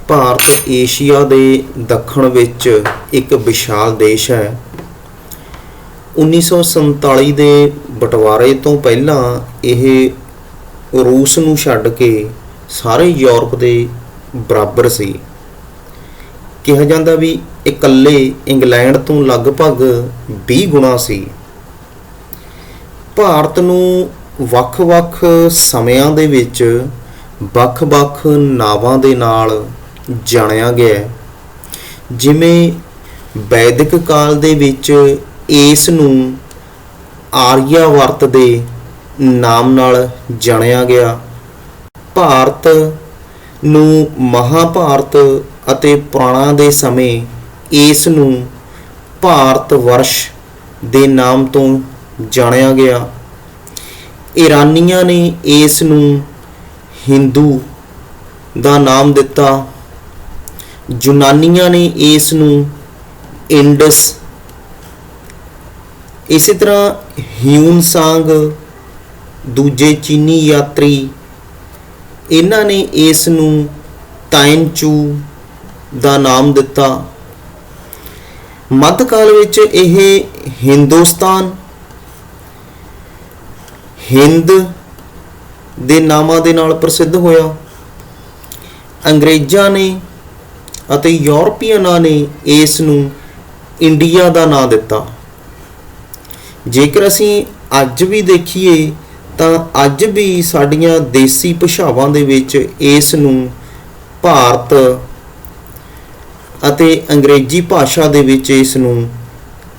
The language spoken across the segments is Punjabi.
ਭਾਰਤ ਏਸ਼ੀਆ ਦੇ ਦੱਖਣ ਵਿੱਚ ਇੱਕ ਵਿਸ਼ਾਲ ਦੇਸ਼ ਹੈ। 1947 ਦੇ ਬਟਵਾਰੇ ਤੋਂ ਪਹਿਲਾਂ ਇਹ ਰੂਸ ਨੂੰ ਛੱਡ ਕੇ ਸਾਰੇ ਯੂਰਪ ਦੇ ਬਰਾਬਰ ਸੀ। ਕਿਹਾ ਜਾਂਦਾ ਵੀ ਇਕੱਲੇ ਇੰਗਲੈਂਡ ਤੋਂ ਲਗਭਗ 20 ਗੁਣਾ ਸੀ। ਭਾਰਤ ਨੂੰ ਵੱਖ-ਵੱਖ ਸਮਿਆਂ ਦੇ ਵਿੱਚ ਵੱਖ-ਵੱਖ ਨਾਵਾਂ ਦੇ ਨਾਲ ਜਾਣਿਆ ਗਿਆ। ਜਿਵੇਂ ਵੈਦਿਕ ਕਾਲ ਦੇ ਵਿੱਚ ਇਸ ਨੂੰ ਆਰੀਆਵਰਤ ਦੇ ਨਾਮ ਨਾਲ ਜਾਣਿਆ ਗਿਆ। ਭਾਰਤ ਨੂੰ ਮਹਾਭਾਰਤ ਅਤੇ ਪੁਰਾਣਾਂ ਦੇ ਸਮੇਂ ਇਸ ਨੂੰ ਭਾਰਤ ਵਰਸ਼ ਦੇ ਨਾਮ ਤੋਂ ਜਾਣਿਆ ਗਿਆ। ਈਰਾਨੀਆਂ ਨੇ ਇਸ ਨੂੰ ਹਿੰਦੂ ਦਾ ਨਾਮ ਦਿੱਤਾ। ਯੂਨਾਨੀਆਂ ਨੇ ਇਸ ਨੂੰ ਇੰਡਸ, ਇਸੇ ਤਰ੍ਹਾਂ ਹਿਊਨ-ਸਾਂਗ, ਦੂਜੇ ਚੀਨੀ ਯਾਤਰੀ, ਇਹਨਾਂ ਨੇ ਇਸ ਨੂੰ ਤਾਇਨਚੂ ਦਾ ਨਾਮ ਦਿੱਤਾ। ਮੱਧਕਾਲ ਵਿੱਚ ਇਹ ਹਿੰਦੁਸਤਾਨ, ਹਿੰਦ ਦੇ ਨਾਮਾਂ ਦੇ ਨਾਲ ਪ੍ਰਸਿੱਧ ਹੋਇਆ। ਅੰਗਰੇਜ਼ਾਂ ਨੇ ਅਤੇ ਯੂਰਪੀਅਨਾਂ ਨੇ ਇਸ ਨੂੰ ਇੰਡੀਆ ਦਾ ਨਾਂ ਦਿੱਤਾ। ਜੇਕਰ ਅਸੀਂ ਅੱਜ ਵੀ ਦੇਖੀਏ ਤਾਂ ਅੱਜ ਵੀ ਸਾਡੀਆਂ ਦੇਸੀ ਭਾਸ਼ਾਵਾਂ ਦੇ ਵਿੱਚ ਇਸ ਨੂੰ ਭਾਰਤ ਅਤੇ ਅੰਗਰੇਜ਼ੀ ਭਾਸ਼ਾ ਦੇ ਵਿੱਚ ਇਸ ਨੂੰ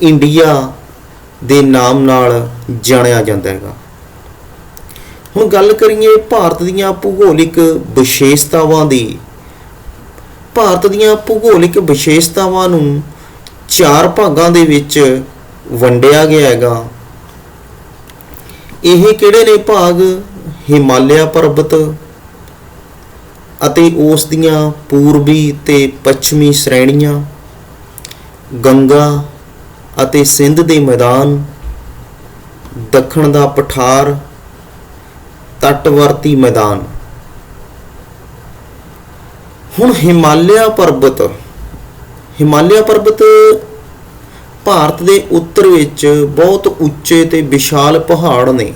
ਇੰਡੀਆ ਦੇ ਨਾਮ ਨਾਲ ਜਾਣਿਆ ਜਾਂਦਾ ਹੈਗਾ। ਹੁਣ ਗੱਲ ਕਰੀਏ ਭਾਰਤ ਦੀਆਂ ਭੂਗੋਲਿਕ ਵਿਸ਼ੇਸ਼ਤਾਵਾਂ ਦੀ। ਭਾਰਤ ਦੀਆਂ ਭੂਗੋਲਿਕ ਵਿਸ਼ੇਸ਼ਤਾਵਾਂ ਨੂੰ 4 ਭਾਗਾਂ ਦੇ ਵਿੱਚ ਵੰਡਿਆ ਗਿਆ ਹੈਗਾ। ਇਹ ਕਿਹੜੇ ਨੇ ਭਾਗ? ਹਿਮਾਲਿਆ ਪਰਬਤ ਅਤੇ ਉਸ ਦੀਆਂ ਪੂਰਬੀ ਤੇ ਪੱਛਮੀ ਸ਼੍ਰੇਣੀਆਂ, ਗੰਗਾ ਅਤੇ ਸਿੰਧ ਦੇ ਮੈਦਾਨ, ਦੱਖਣ ਦਾ ਪਠਾਰ, ਤੱਟਵਰਤੀ ਮੈਦਾਨ। ਹੁਣ ਹਿਮਾਲਿਆ ਪਰਬਤ ਭਾਰਤ ਦੇ ਉੱਤਰ ਵਿੱਚ ਬਹੁਤ ਉੱਚੇ ਤੇ ਵਿਸ਼ਾਲ ਪਹਾੜ ਨੇ।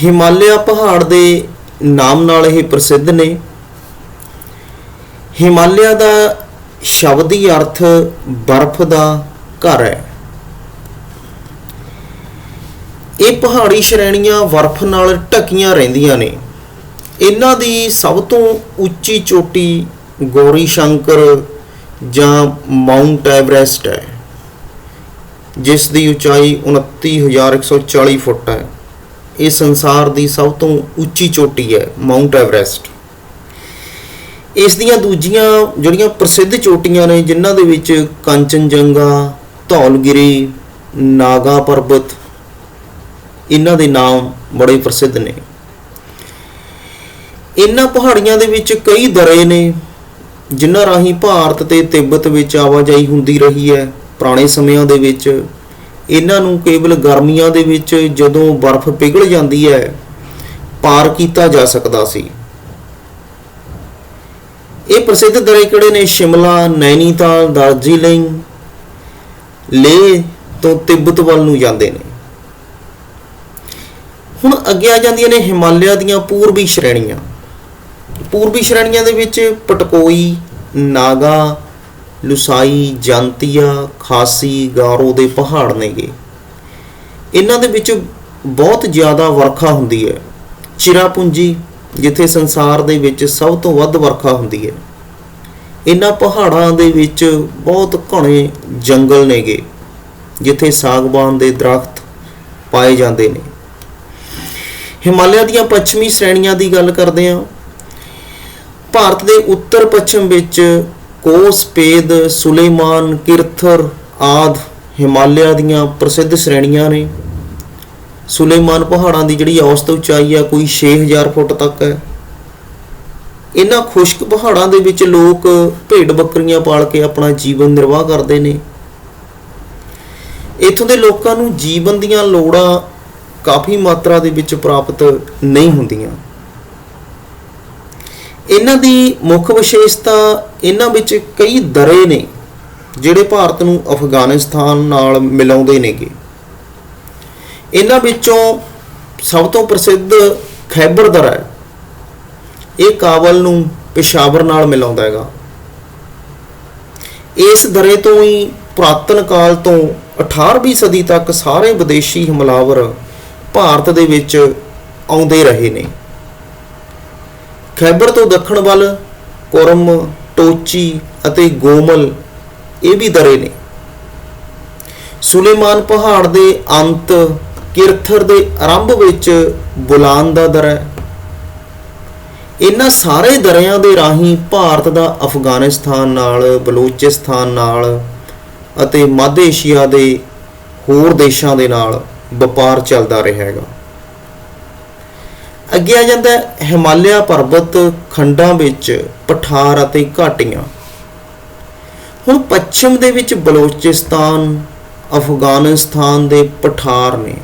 ਹਿਮਾਲਿਆ ਪਹਾੜ ਦੇ ਨਾਮ ਨਾਲ ਇਹ ਪ੍ਰਸਿੱਧ ਨੇ। ਹਿਮਾਲਿਆ ਦਾ ਸ਼ਬਦੀ ਅਰਥ ਬਰਫ਼ ਦਾ ਘਰ ਹੈ। ਇਹ ਪਹਾੜੀ ਸ਼੍ਰੇਣੀਆਂ ਬਰਫ਼ ਨਾਲ ਢਕੀਆਂ ਰਹਿੰਦੀਆਂ ਨੇ। ਇਹਨਾਂ ਦੀ ਸਭ ਤੋਂ ਉੱਚੀ ਚੋਟੀ ਗੌਰੀ ਸ਼ੰਕਰ ਜਾਂ ਮਾਊਂਟ ਐਵਰੈਸਟ ਹੈ, ਜਿਸ ਦੀ ਉਚਾਈ 29,140 ਫੁੱਟ ਹੈ। ਇਹ ਸੰਸਾਰ ਦੀ ਸਭ ਤੋਂ ਉੱਚੀ ਚੋਟੀ ਹੈ, ਮਾਊਂਟ ਐਵਰੈਸਟ। ਇਸ ਦੀਆਂ ਦੂਜੀਆਂ ਜਿਹੜੀਆਂ ਪ੍ਰਸਿੱਧ ਚੋਟੀਆਂ ਨੇ, ਜਿਨ੍ਹਾਂ ਦੇ ਵਿੱਚ ਕੰਚਨਜੰਗਾ, ਧੌਲਗਿਰੀ, ਨਾਗਾ ਪਰਬਤ, ਇਹਨਾਂ ਦੇ ਨਾਮ ਬੜੇ ਪ੍ਰਸਿੱਧ ਨੇ। ਇਹਨਾਂ ਪਹਾੜੀਆਂ ਦੇ ਵਿੱਚ ਕਈ ਦਰੇ ਨੇ, ਜਿਨ੍ਹਾਂ ਰਾਹੀਂ ਭਾਰਤ ਤੇ ਤਿੱਬਤ ਵਿੱਚ ਆਵਾਜਾਈ ਹੁੰਦੀ ਰਹੀ ਹੈ। ਪੁਰਾਣੇ ਸਮਿਆਂ ਦੇ ਵਿੱਚ ਇਹਨਾਂ ਨੂੰ ਕੇਵਲ ਗਰਮੀਆਂ ਦੇ ਵਿੱਚ ਜਦੋਂ ਬਰਫ਼ ਪਿਘਲ ਜਾਂਦੀ ਹੈ ਪਾਰ ਕੀਤਾ ਜਾ ਸਕਦਾ ਸੀ। ਇਹ ਪ੍ਰਸਿੱਧ ਦਰੇ ਕਿਹੜੇ ਨੇ? ਸ਼ਿਮਲਾ, ਨੈਨੀਤਾਲ, ਦਾਰਜੀਲਿੰਗ, ਲੇਹ ਤੋਂ ਤਿੱਬਤ ਵੱਲ ਨੂੰ ਜਾਂਦੇ ਨੇ। ਹੁਣ ਅੱਗੇ ਆ ਜਾਂਦੀਆਂ ਨੇ ਹਿਮਾਲਿਆ ਦੀਆਂ ਪੂਰਬੀ ਸ਼੍ਰੇਣੀਆਂ। ਪੂਰਬੀ ਸ਼੍ਰੇਣੀਆਂ ਦੇ ਵਿੱਚ ਪਟਕੋਈ, ਨਾਗਾ, ਲੁਸਾਈ, ਜੰਤੀਆ, ਖਾਸੀ, ਗਾਰੋ ਦੇ ਪਹਾੜ ਨੇਗੇ। ਇਹਨਾਂ ਦੇ ਵਿੱਚ ਬਹੁਤ ਜ਼ਿਆਦਾ ਵਰਖਾ ਹੁੰਦੀ ਹੈ। ਚਿਰਾਪੂੰਜੀ, ਜਿੱਥੇ ਸੰਸਾਰ ਦੇ ਵਿੱਚ ਸਭ ਤੋਂ ਵੱਧ ਵਰਖਾ ਹੁੰਦੀ ਹੈ। ਇਹਨਾਂ ਪਹਾੜਾਂ ਦੇ ਵਿੱਚ ਬਹੁਤ ਘਣੇ ਜੰਗਲ ਨੇਗੇ, ਜਿੱਥੇ ਸਾਗਵਾਨ ਦੇ ਦਰਖਤ ਪਾਏ ਜਾਂਦੇ ਨੇ। ਹਿਮਾਲਿਆ ਦੀਆਂ ਪੱਛਮੀ ਸ਼੍ਰੇਣੀਆਂ ਦੀ ਗੱਲ ਕਰਦੇ ਹਾਂ। ਭਾਰਤ ਦੇ ਉੱਤਰ ਪੱਛਮ ਵਿੱਚ ਕੋਸਪੇਦ, ਸੁਲੇਮਾਨ, ਕਿਰਥਰ ਆਦਿ ਹਿਮਾਲਿਆ ਦੀਆਂ ਪ੍ਰਸਿੱਧ ਸ਼੍ਰੇਣੀਆਂ ਨੇ। ਸੁਲੇਮਾਨ ਪਹਾੜਾਂ ਦੀ ਜਿਹੜੀ ਔਸਤ ਉਚਾਈ ਆ ਕੋਈ 6,000 ਫੁੱਟ ਤੱਕ ਹੈ। ਇਹਨਾਂ ਖੁਸ਼ਕ ਪਹਾੜਾਂ ਦੇ ਵਿੱਚ ਲੋਕ ਭੇਡ ਬੱਕਰੀਆਂ ਪਾਲ ਕੇ ਆਪਣਾ ਜੀਵਨ ਨਿਰਵਾਹ ਕਰਦੇ ਨੇ। ਇੱਥੋਂ ਦੇ ਲੋਕਾਂ ਨੂੰ ਜੀਵਨ ਦੀਆਂ ਲੋੜਾਂ ਕਾਫੀ ਮਾਤਰਾ ਦੇ ਵਿੱਚ ਪ੍ਰਾਪਤ ਨਹੀਂ ਹੁੰਦੀਆਂ। ਇਹਨਾਂ ਦੀ ਮੁੱਖ ਵਿਸ਼ੇਸ਼ਤਾ, ਇਹਨਾਂ ਵਿੱਚ ਕਈ ਦਰੇ ਨੇ ਜਿਹੜੇ ਭਾਰਤ ਨੂੰ ਅਫਗਾਨਿਸਤਾਨ ਨਾਲ ਮਿਲਾਉਂਦੇ ਨੇਗੇ। ਇਹਨਾਂ ਵਿੱਚੋਂ ਸਭ ਤੋਂ ਪ੍ਰਸਿੱਧ ਖੈਬਰ ਦਰਾ ਹੈ। ਇਹ ਕਾਬਲ ਨੂੰ ਪਿਸ਼ਾਵਰ ਨਾਲ ਮਿਲਾਉਂਦਾ ਹੈਗਾ। ਇਸ ਦਰੇ ਤੋਂ ਹੀ ਪੁਰਾਤਨ ਕਾਲ ਤੋਂ 18ਵੀਂ ਸਦੀ ਤੱਕ ਸਾਰੇ ਵਿਦੇਸ਼ੀ ਹਮਲਾਵਰ ਭਾਰਤ ਦੇ ਵਿੱਚ ਆਉਂਦੇ ਰਹੇ ਨੇ। ਖੈਬਰ ਤੋਂ ਦੱਖਣ ਵੱਲ ਕੁਰਮ, ਟੋਚੀ ਅਤੇ ਗੋਮਲ ਇਹ ਵੀ ਦਰੇ ਨੇ। ਸੁਲੇਮਾਨ ਪਹਾੜ ਦੇ ਅੰਤ, ਕਿਰਥਰ ਦੇ ਆਰੰਭ ਵਿੱਚ ਬੁਲਾਨ ਦਾ ਦਰਾ ਹੈ। ਇਹਨਾਂ ਸਾਰੇ ਦਰਿਆਂ ਦੇ ਰਾਹੀਂ ਭਾਰਤ ਦਾ ਅਫਗਾਨਿਸਤਾਨ ਨਾਲ, ਬਲੋਚਿਸਤਾਨ ਨਾਲ ਅਤੇ ਮੱਧ ਏਸ਼ੀਆ ਦੇ ਹੋਰ ਦੇਸ਼ਾਂ ਦੇ ਨਾਲ ਵਪਾਰ ਚੱਲਦਾ ਰਿਹਾ ਹੈਗਾ। ਅੱਗੇ ਆ ਜਾਂਦਾ ਹਿਮਾਲਿਆ ਪਰਬਤ ਖੰਡਾਂ ਵਿੱਚ ਪਠਾਰ ਅਤੇ ਘਾਟੀਆਂ। ਹੁਣ ਪੱਛਮ ਦੇ ਵਿੱਚ ਬਲੋਚਿਸਤਾਨ, ਅਫਗਾਨਿਸਤਾਨ ਦੇ ਪਠਾਰ ਨੇ।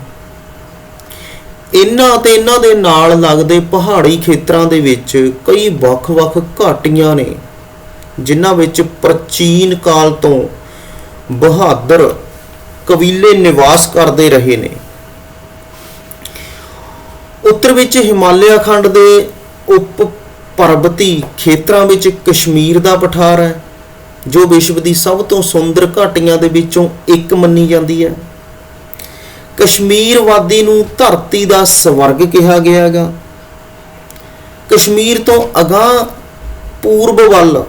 ਇਹਨਾਂ ਅਤੇ ਇਹਨਾਂ ਦੇ ਨਾਲ ਲੱਗਦੇ ਪਹਾੜੀ ਖੇਤਰਾਂ ਦੇ ਵਿੱਚ ਕਈ ਵੱਖ-ਵੱਖ ਘਾਟੀਆਂ ਨੇ, ਜਿਨ੍ਹਾਂ ਵਿੱਚ ਪ੍ਰਾਚੀਨ ਕਾਲ ਤੋਂ ਬਹਾਦਰ ਕਬੀਲੇ ਨਿਵਾਸ ਕਰਦੇ ਰਹੇ ਨੇ। ਉੱਤਰ ਵਿੱਚ ਹਿਮਾਲਿਆ ਖੰਡ ਦੇ ਉਪ ਪਰਬਤੀ ਖੇਤਰਾਂ ਵਿੱਚ ਕਸ਼ਮੀਰ ਦਾ ਪਠਾਰ ਹੈ, ਜੋ ਵਿਸ਼ਵ ਦੀ ਸਭ ਤੋਂ ਸੁੰਦਰ ਘਾਟੀਆਂ ਦੇ ਵਿੱਚੋਂ ਇੱਕ ਮੰਨੀ ਜਾਂਦੀ ਹੈ। ਕਸ਼ਮੀਰ ਵਾਦੀ ਨੂੰ ਧਰਤੀ ਦਾ ਸਵਰਗ ਕਿਹਾ ਗਿਆ ਹੈਗਾ। ਕਸ਼ਮੀਰ ਤੋਂ ਅਗਾਂਹ ਪੂਰਬ ਵੱਲ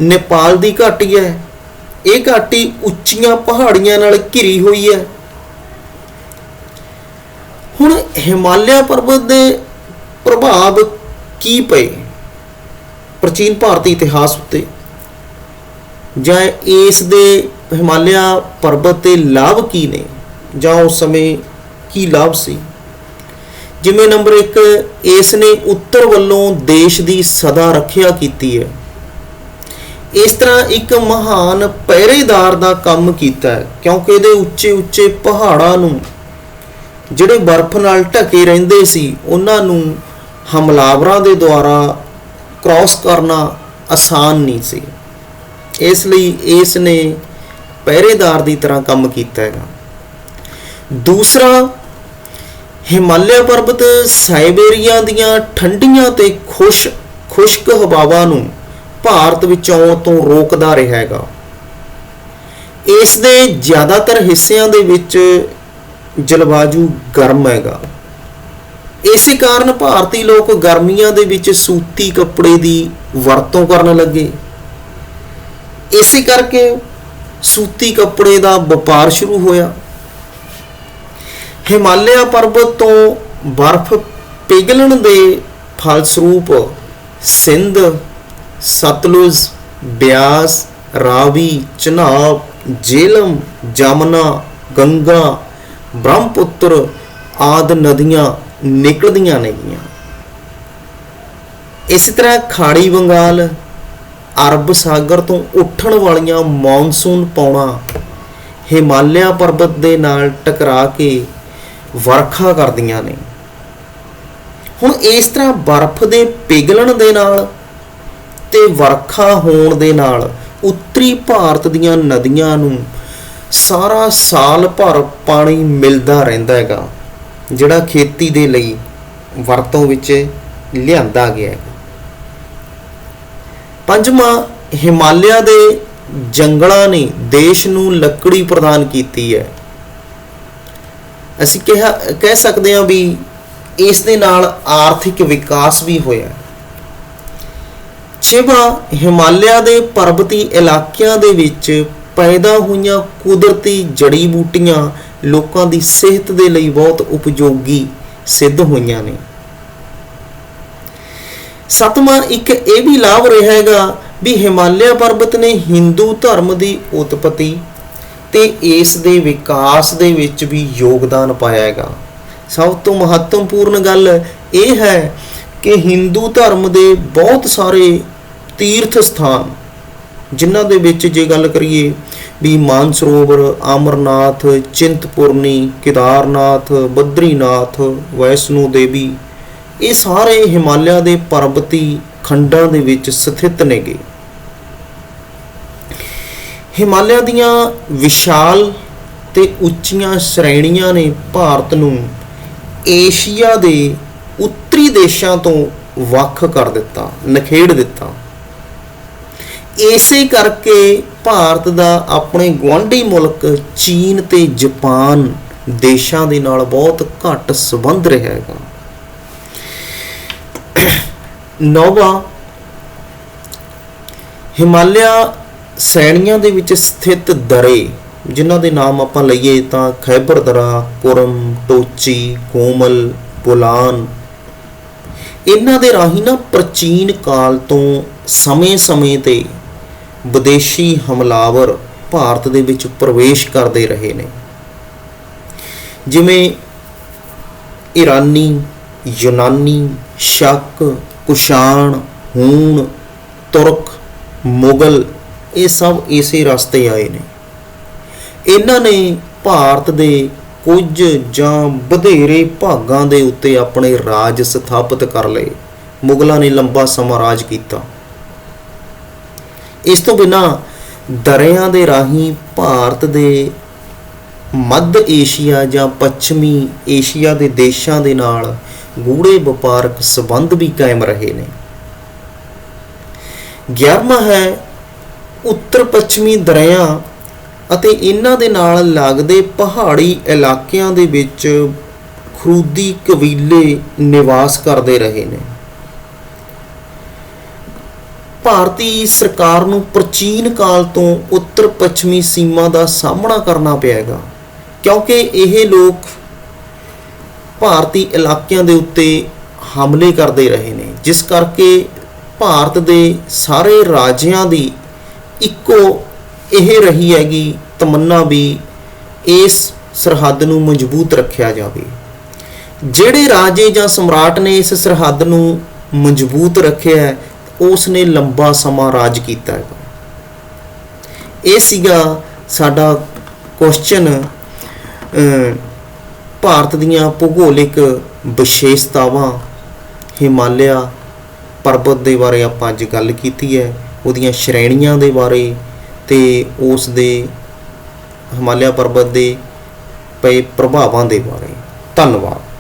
ਨੇਪਾਲ ਦੀ ਘਾਟੀ ਹੈ। ਇਹ ਘਾਟੀ ਉੱਚੀਆਂ ਪਹਾੜੀਆਂ ਨਾਲ ਘਿਰੀ ਹੋਈ ਹੈ। ਹੁਣ ਹਿਮਾਲਿਆ ਪਰਬਤ ਦੇ ਪ੍ਰਭਾਵ ਕੀ ਪਏ ਪ੍ਰਾਚੀਨ ਭਾਰਤੀ ਇਤਿਹਾਸ ਉੱਤੇ, ਜਾਂ ਇਸ ਦੇ ਹਿਮਾਲਿਆ ਪਰਬਤ ਦੇ ਲਾਭ ਕੀ ਨੇ, ਜਾਂ ਉਸ ਸਮੇਂ ਕੀ ਲਾਭ ਸੀ। ਜਿਵੇਂ ਨੰਬਰ 1, ਇਸ ਨੇ ਉੱਤਰ ਵੱਲੋਂ ਦੇਸ਼ ਦੀ ਸਦਾ ਰੱਖਿਆ ਕੀਤੀ ਹੈ। ਇਸ ਤਰ੍ਹਾਂ ਇੱਕ ਮਹਾਨ ਪਹਿਰੇਦਾਰ ਦਾ ਕੰਮ ਕੀਤਾ ਹੈ, ਕਿਉਂਕਿ ਇਹਦੇ ਉੱਚੇ ਉੱਚੇ ਪਹਾੜਾਂ ਨੂੰ ਜਿਹੜੇ ਬਰਫ਼ ਨਾਲ ਢਕੇ ਰਹਿੰਦੇ ਸੀ, ਉਹਨਾਂ ਨੂੰ ਹਮਲਾਵਰਾਂ ਦੇ ਦੁਆਰਾ ਕ੍ਰਾਸ ਕਰਨਾ ਆਸਾਨ ਨਹੀਂ ਸੀ। ਇਸ ਲਈ ਇਸ ਨੇ ਪਹਿਰੇਦਾਰ ਦੀ ਤਰ੍ਹਾਂ ਕੰਮ ਕੀਤਾ ਹੈਗਾ। ਦੂਸਰਾ, ਹਿਮਾਲਿਆ ਪਰਬਤ ਸਾਈਬੇਰੀਆ ਦੀਆਂ ਠੰਡੀਆਂ ਤੇ ਖੁਸ਼ਕ ਹਵਾਵਾਂ ਨੂੰ ਭਾਰਤ ਵਿੱਚ ਆਉਣ ਤੋਂ ਰੋਕਦਾ ਰਿਹਾ ਹੈਗਾ। ਇਸ ਦੇ ਜ਼ਿਆਦਾਤਰ ਹਿੱਸਿਆਂ ਦੇ ਵਿੱਚ ਜਲਵਾਯੂ ਗਰਮ ਹੈਗਾ। ਇਸੇ ਕਾਰਨ ਭਾਰਤੀ ਲੋਕ ਗਰਮੀਆਂ ਦੇ ਵਿੱਚ ਸੂਤੀ ਕੱਪੜੇ ਦੀ ਵਰਤੋਂ ਕਰਨ ਲੱਗੇ। ਇਸੇ ਕਰਕੇ ਸੂਤੀ ਕੱਪੜੇ ਦਾ ਵਪਾਰ ਸ਼ੁਰੂ ਹੋਇਆ। ਹਿਮਾਲਿਆ ਪਰਬਤ ਤੋਂ ਬਰਫ਼ ਪਿਘਲਣ ਦੇ ਫਲਸਰੂਪ ਸਿੰਧ, ਸਤਲੁਜ, ਬਿਆਸ, ਰਾਵੀ, ਚਨਾਬ, ਜੇਹਲਮ, ਜਮਨਾ, ਗੰਗਾ, ਬ੍ਰਹਮਪੁੱਤਰ ਆਦਿ ਨਦੀਆਂ ਨਿਕਲਦੀਆਂ ਨੇਗੀਆਂ। ਇਸੇ ਤਰ੍ਹਾਂ ਖਾੜੀ ਬੰਗਾਲ, ਅਰਬ ਸਾਗਰ ਤੋਂ ਉੱਠਣ ਵਾਲੀਆਂ ਮੌਨਸੂਨ ਪੌਣਾ ਹਿਮਾਲਿਆ ਪਰਬਤ ਦੇ ਨਾਲ ਟਕਰਾ ਕੇ ਵਰਖਾ ਕਰਦੀਆਂ ਨੇ। ਹੁਣ ਇਸ ਤਰ੍ਹਾਂ ਬਰਫ਼ ਦੇ ਪਿਘਲਣ ਦੇ ਨਾਲ ਤੇ ਵਰਖਾ ਹੋਣ ਦੇ ਨਾਲ ਉੱਤਰੀ ਭਾਰਤ ਦੀਆਂ ਨਦੀਆਂ ਨੂੰ ਸਾਰਾ ਸਾਲ ਭਰ ਪਾਣੀ ਮਿਲਦਾ ਰਹਿੰਦਾ ਹੈਗਾ, ਜਿਹੜਾ ਖੇਤੀ ਦੇ ਲਈ ਵਰਤੋਂ ਵਿੱਚ ਲਿਆਂਦਾ ਗਿਆ ਹੈ। ਪੰਜਵਾਂ, ਹਿਮਾਲਿਆ ਦੇ ਜੰਗਲਾਂ ਨੇ ਦੇਸ਼ ਨੂੰ ਲੱਕੜੀ ਪ੍ਰਦਾਨ ਕੀਤੀ ਹੈ। ਅਸੀਂ ਕਹਿ ਸਕਦੇ ਹਾਂ ਵੀ ਇਸ ਦੇ ਨਾਲ ਆਰਥਿਕ ਵਿਕਾਸ ਵੀ ਹੋਇਆ। ਛੇਵਾਂ, ਹਿਮਾਲਿਆ ਦੇ ਪਰਬਤੀ ਇਲਾਕਿਆਂ ਦੇ ਵਿੱਚ ਪੈਦਾ ਹੋਈਆਂ ਕੁਦਰਤੀ ਜੜੀ ਬੂਟੀਆਂ ਲੋਕਾਂ ਦੀ ਸਿਹਤ ਦੇ ਲਈ ਬਹੁਤ ਉਪਯੋਗੀ ਸਿੱਧ ਹੋਈਆਂ ਨੇ। ਸੱਤਵਾਂ, ਇੱਕ ਇਹ ਵੀ ਲਾਭ ਰਿਹਾ ਹੈਗਾ ਵੀ ਹਿਮਾਲਿਆ ਪਰਬਤ ਨੇ ਹਿੰਦੂ ਧਰਮ ਦੀ ਉਤਪਤੀ ਤੇ ਇਸ ਦੇ ਵਿਕਾਸ ਦੇ ਵਿੱਚ ਵੀ ਯੋਗਦਾਨ ਪਾਇਆ ਹੈਗਾ। ਸਭ ਤੋਂ ਮਹੱਤਵਪੂਰਨ ਗੱਲ ਇਹ ਹੈ ਕਿ ਹਿੰਦੂ ਧਰਮ ਦੇ ਬਹੁਤ ਸਾਰੇ ਤੀਰਥ ਸਥਾਨ, ਜਿਨ੍ਹਾਂ ਦੇ ਵਿੱਚ ਜੇ ਗੱਲ ਕਰੀਏ ਵੀ ਮਾਨਸਰੋਵਰ, ਅਮਰਨਾਥ, ਚਿੰਤਪੁਰਨੀ, ਕੇਦਾਰਨਾਥ, ਬਦਰੀਨਾਥ, ਵੈਸ਼ਨੋ ਦੇਵੀ, ਇਹ ਸਾਰੇ ਹਿਮਾਲਿਆ ਦੇ ਪਰਬਤੀ ਖੰਡਾਂ ਦੇ ਵਿੱਚ ਸਥਿਤ ਨੇਗੇ। ਹਿਮਾਲਿਆ ਦੀਆਂ ਵਿਸ਼ਾਲ ਤੇ ਉੱਚੀਆਂ ਸ਼੍ਰੇਣੀਆਂ ਨੇ ਭਾਰਤ ਨੂੰ ਏਸ਼ੀਆ ਦੇ ਉੱਤਰੀ ਦੇਸ਼ਾਂ ਤੋਂ ਵੱਖ ਕਰ ਦਿੱਤਾ, ਨਿਖੇੜ ਦਿੱਤਾ। ਇਸੇ ਕਰਕੇ ਭਾਰਤ ਦਾ ਆਪਣੇ ਗੁਆਂਢੀ ਮੁਲਕ ਚੀਨ ਤੇ ਜਾਪਾਨ ਦੇਸ਼ਾਂ ਦੇ ਨਾਲ ਬਹੁਤ ਘੱਟ ਸੰਬੰਧ ਰਿਹਾ ਹੈਗਾ। ਨੌਵਾਂ, ਹਿਮਾਲਿਆ ਸ਼੍ਰੇਣੀਆਂ ਦੇ ਵਿੱਚ ਸਥਿਤ ਦਰੇ, ਜਿਨ੍ਹਾਂ ਦੇ ਨਾਮ ਆਪਾਂ ਲਈਏ ਤਾਂ ਖੈਬਰ ਦਰਾ, ਕੁਰਮ, ਟੋਚੀ, ਕੋਮਲ, ਬੋਲਾਨ, ਇਹਨਾਂ ਦੇ ਰਾਹੀਂ ਨਾ ਪ੍ਰਾਚੀਨ ਕਾਲ ਤੋਂ ਸਮੇਂ-ਸਮੇਂ ਤੇ ਵਿਦੇਸ਼ੀ ਹਮਲਾਵਰ ਭਾਰਤ ਦੇ ਵਿੱਚ ਪ੍ਰਵੇਸ਼ ਕਰਦੇ ਰਹੇ ਨੇ। ਜਿਵੇਂ ਈਰਾਨੀ, ਯੂਨਾਨੀ, ਸ਼ਕ, ਕੁਸ਼ਾਣ, ਹੂਣ, ਤੁਰਕ, ਮੁਗਲ, ਇਹ ਸਭ ਇਸੇ ਰਸਤੇ ਆਏ ਨੇ। ਇਹਨਾਂ ਨੇ ਭਾਰਤ ਦੇ ਕੁਝ ਜਾਂ ਵਧੇਰੇ ਭਾਗਾਂ ਦੇ ਉੱਤੇ ਆਪਣੇ ਰਾਜ ਸਥਾਪਿਤ ਕਰ ਲਏ। ਮੁਗਲਾਂ ਨੇ ਲੰਬਾ ਸਮਾਂ ਰਾਜ ਕੀਤਾ। ਇਸ ਤੋਂ ਬਿਨਾਂ ਦਰਿਆਂ ਦੇ ਰਾਹੀਂ ਭਾਰਤ ਦੇ ਮੱਧ ਏਸ਼ੀਆ ਜਾਂ ਪੱਛਮੀ ਏਸ਼ੀਆ ਦੇ ਦੇਸ਼ਾਂ ਦੇ ਨਾਲ ਗੂੜ੍ਹੇ ਵਪਾਰਕ ਸੰਬੰਧ ਵੀ ਕਾਇਮ ਰਹੇ ਨੇ। 11ਵਾਂ ਹੈ ਉੱਤਰ ਪੱਛਮੀ ਦਰਿਆ ਅਤੇ ਇਹਨਾਂ ਦੇ ਨਾਲ ਲੱਗਦੇ ਪਹਾੜੀ ਇਲਾਕਿਆਂ ਦੇ ਵਿੱਚ ਖਰੂਦੀ ਕਬੀਲੇ ਨਿਵਾਸ ਕਰਦੇ ਰਹੇ ਨੇ। ਭਾਰਤੀ ਸਰਕਾਰ ਨੂੰ ਪ੍ਰਾਚੀਨ ਕਾਲ ਤੋਂ ਉੱਤਰ ਪੱਛਮੀ ਸੀਮਾ ਦਾ ਸਾਹਮਣਾ ਕਰਨਾ ਪਿਆ, ਕਿਉਂਕਿ ਇਹ ਲੋਕ ਭਾਰਤੀ ਇਲਾਕਿਆਂ ਦੇ ਉੱਤੇ ਹਮਲੇ ਕਰਦੇ ਰਹੇ ਨੇ, ਜਿਸ ਕਰਕੇ ਭਾਰਤ ਦੇ ਸਾਰੇ ਰਾਜਿਆਂ ਦੀ ਇੱਕੋ ਇਹ ਰਹੀ ਹੈਗੀ ਤਮੰਨਾ ਵੀ ਇਸ ਸਰਹੱਦ ਨੂੰ ਮਜ਼ਬੂਤ ਰੱਖਿਆ ਜਾਵੇ। ਜਿਹੜੇ ਰਾਜੇ ਜਾਂ ਸਮਰਾਟ ਨੇ ਇਸ ਸਰਹੱਦ ਨੂੰ ਮਜ਼ਬੂਤ ਰੱਖਿਆ, ਉਸ ਨੇ ਲੰਬਾ ਸਮਾਂ ਰਾਜ ਕੀਤਾ ਹੈ। ਇਹ ਸੀਗਾ ਸਾਡਾ ਕੁਐਸਚਨ ਭਾਰਤ ਦੀਆਂ ਭੂਗੋਲਿਕ ਵਿਸ਼ੇਸ਼ਤਾਵਾਂ। ਹਿਮਾਲਿਆ ਪਰਬਤ ਦੇ ਬਾਰੇ ਆਪਾਂ ਅੱਜ ਗੱਲ ਕੀਤੀ ਹੈ, ਉਹਦੀਆਂ ਸ਼੍ਰੇਣੀਆਂ ਦੇ ਬਾਰੇ ਤੇ ਉਸ ਦੇ ਹਿਮਾਲਿਆ ਪਰਬਤ ਦੇ ਪਏ ਪ੍ਰਭਾਵਾਂ ਦੇ ਬਾਰੇ। ਧੰਨਵਾਦ।